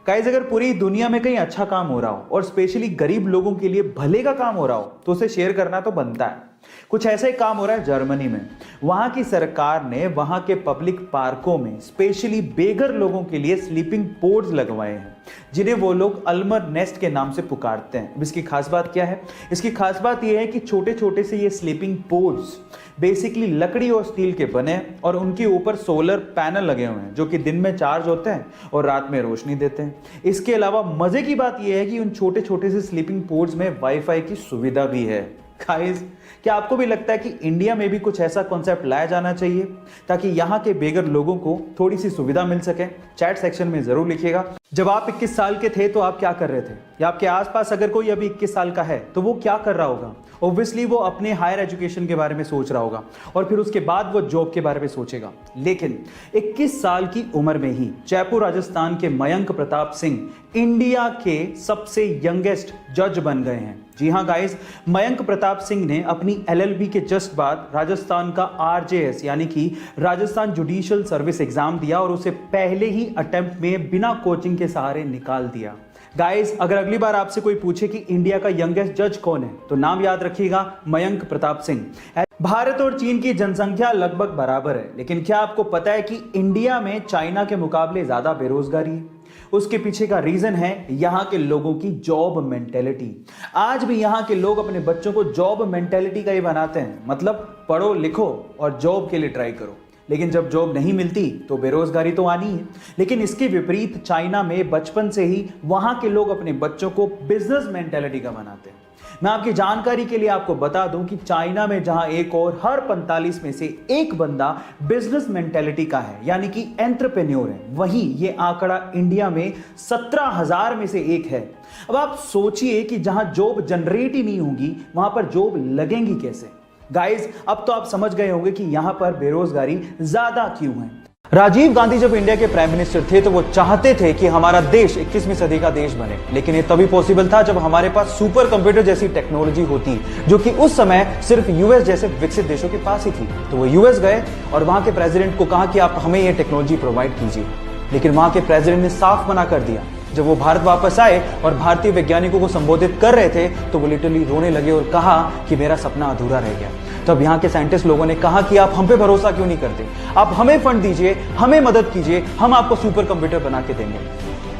Guys, अगर पूरी दुनिया में कहीं अच्छा काम हो रहा हो और स्पेशली गरीब लोगों के लिए भले का काम हो रहा हो तो उसे शेयर करना तो बनता है। कुछ ऐसा ही काम हो रहा है जर्मनी में। वहां की सरकार ने वहां के पब्लिक पार्कों में स्पेशली बेघर लोगों के लिए स्लीपिंग पोड्स लगवाए हैं, जिन्हें वो लोग अल्मर नेस्ट के नाम से पुकारते हैं। इसकी खास बात क्या है? इसकी खास बात यह है कि छोटे छोटे से ये स्लीपिंग पोड्स बेसिकली लकड़ी और स्टील के बने और उनके ऊपर सोलर पैनल लगे हुए हैं जो कि दिन में चार्ज होते हैं और रात में रोशनी देते हैं। इसके अलावा मजे की बात यह है कि उन छोटे छोटे से स्लीपिंग पोड्स में वाईफाई की सुविधा भी है। गाइस, क्या आपको भी लगता है कि इंडिया में भी कुछ ऐसा कॉन्सेप्ट लाया जाना चाहिए ताकि यहाँ के बेघर लोगों को थोड़ी सी सुविधा मिल सके? चैट सेक्शन में जरूर लिखिएगा। जब आप 21 साल के थे तो आप क्या कर रहे थे, या आपके आसपास अगर कोई अभी 21 साल का है तो वो क्या कर रहा होगा? ऑब्वियसली वो अपने हायर एजुकेशन के बारे में सोच रहा होगा और फिर उसके बाद वो जॉब के बारे में सोचेगा। लेकिन 21 साल की उम्र में ही जयपुर राजस्थान के मयंक प्रताप सिंह इंडिया के सबसे यंगेस्ट जज बन गए हैं। जी हाँ गाइस, मयंक प्रताप सिंह ने अपनी LLB के जस्ट बाद राजस्थान का RJS यानी कि राजस्थान जुडिशियल सर्विस एग्जाम दिया और उसे पहले ही अटेम्प्ट में बिना कोचिंग के सहारे निकाल दिया। गाइस, अगर अगली बार आपसे कोई पूछे कि इंडिया का यंगेस्ट जज कौन है तो नाम याद रखिएगा, मयंक प्रताप सिंह। भारत और चीन की जनसंख्या लगभग बराबर है, लेकिन क्या आपको पता है कि इंडिया में चाइना के मुकाबले ज्यादा बेरोजगारी है? उसके पीछे का रीजन है यहां के लोगों की जॉब मेंटेलिटी। आज भी यहां के लोग अपने बच्चों को जॉब मेंटेलिटी का ही बनाते हैं, मतलब पढ़ो लिखो और जॉब के लिए ट्राई करो। लेकिन जब जॉब नहीं मिलती तो बेरोजगारी तो आनी है। लेकिन इसके विपरीत चाइना में बचपन से ही वहां के लोग अपने बच्चों को बिजनेस मेंटेलिटी का बनाते हैं। मैं आपकी जानकारी के लिए आपको बता दूं कि चाइना में जहां एक और हर 45 में से एक बंदा बिजनेस मेंटेलिटी का है यानी कि एंटरप्रेन्योर है, वहीं ये आंकड़ा इंडिया में 17,000 में से एक है। अब आप सोचिए कि जहां जॉब जनरेट ही नहीं होगी वहां पर जॉब लगेंगी कैसे? गाइस, अब तो आप समझ गए होंगे कि यहां पर बेरोजगारी ज्यादा क्यों है। राजीव गांधी जब इंडिया के प्राइम मिनिस्टर थे तो वो चाहते थे कि हमारा देश 21वीं सदी का देश बने, लेकिन ये तभी पॉसिबल था जब हमारे पास सुपर कंप्यूटर जैसी टेक्नोलॉजी होती जो कि उस समय सिर्फ यूएस जैसे विकसित देशों के पास ही थी। तो वो यूएस गए और वहां के प्रेसिडेंट को कहा कि आप हमें ये टेक्नोलॉजी प्रोवाइड कीजिए, लेकिन वहां के प्रेसिडेंट ने साफ मना कर दिया। जब वो भारत वापस आए और भारतीय वैज्ञानिकों को संबोधित कर रहे थे तो वो लिटरली रोने लगे और कहा कि मेरा सपना अधूरा रह गया। तब यहाँ के साइंटिस्ट लोगों ने कहा कि आप हम पे भरोसा क्यों नहीं करते, आप हमें फंड दीजिए, हमें मदद कीजिए, हम आपको सुपर कंप्यूटर बना के देंगे।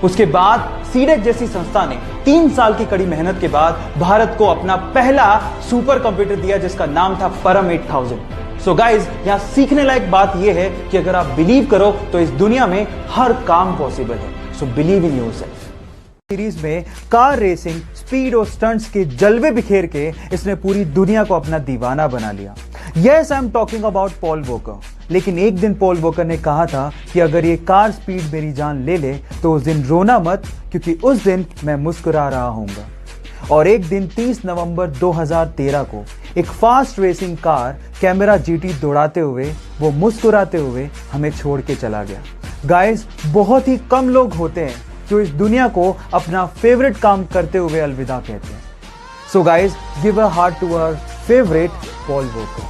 उसके बाद सीडेक जैसी संस्था ने 3 साल की कड़ी मेहनत के बाद भारत को अपना पहला सुपर कंप्यूटर दिया जिसका नाम था परम 8000। सो गाइज, यहाँ सीखने लायक बात यह है कि अगर आप बिलीव करो तो इस दुनिया में हर काम पॉसिबल है। So believe in yourself. Series में कार रेसिंग, स्पीड और स्टंट्स के जलवे बिखेर के इसने पूरी दुनिया को अपना दीवाना बना लिया। Yes, I am talking about Paul walker. लेकिन एक दिन पॉल वॉकर ने कहा था कि अगर ये कार स्पीड मेरी जान ले ले तो उस दिन रोना मत, क्योंकि उस दिन मैं मुस्कुरा रहा हूंगा। और एक दिन 30 नवंबर 2013 को एक fast racing car camera GT दौड़ाते हुए वो मुस्कुराते हुए हमें छोड़ के चला गया। गाइस, बहुत ही कम लोग होते हैं जो इस दुनिया को अपना फेवरेट काम करते हुए अलविदा कहते हैं। So guys, give a heart to our favourite Paul Walker.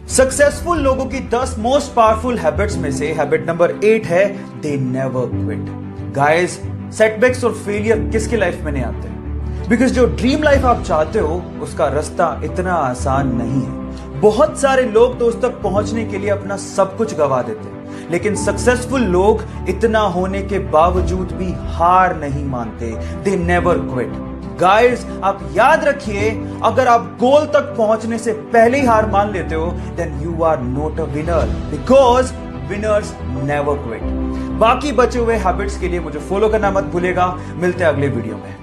Successful लोगों की 10 मोस्ट पावरफुल हैबिट्स में से हैबिट नंबर 8 है they never quit. Guys, setbacks और फेलियर किसकी लाइफ में नहीं आते? बिकॉज जो ड्रीम लाइफ आप चाहते हो उसका रास्ता इतना आसान नहीं है। बहुत सारे लोग तो उस तक पहुंचने के लिए अपना सब कुछ गवा देते हैं, लेकिन सक्सेसफुल लोग इतना होने के बावजूद भी हार नहीं मानते। They never quit. गाइस, आप याद रखिए, अगर आप गोल तक पहुंचने से पहले ही हार मान लेते हो then you are not a winner, because winners never quit. बाकी बचे हुए हैबिट्स के लिए मुझे फॉलो करना मत भूलेगा। मिलते हैं अगले वीडियो में।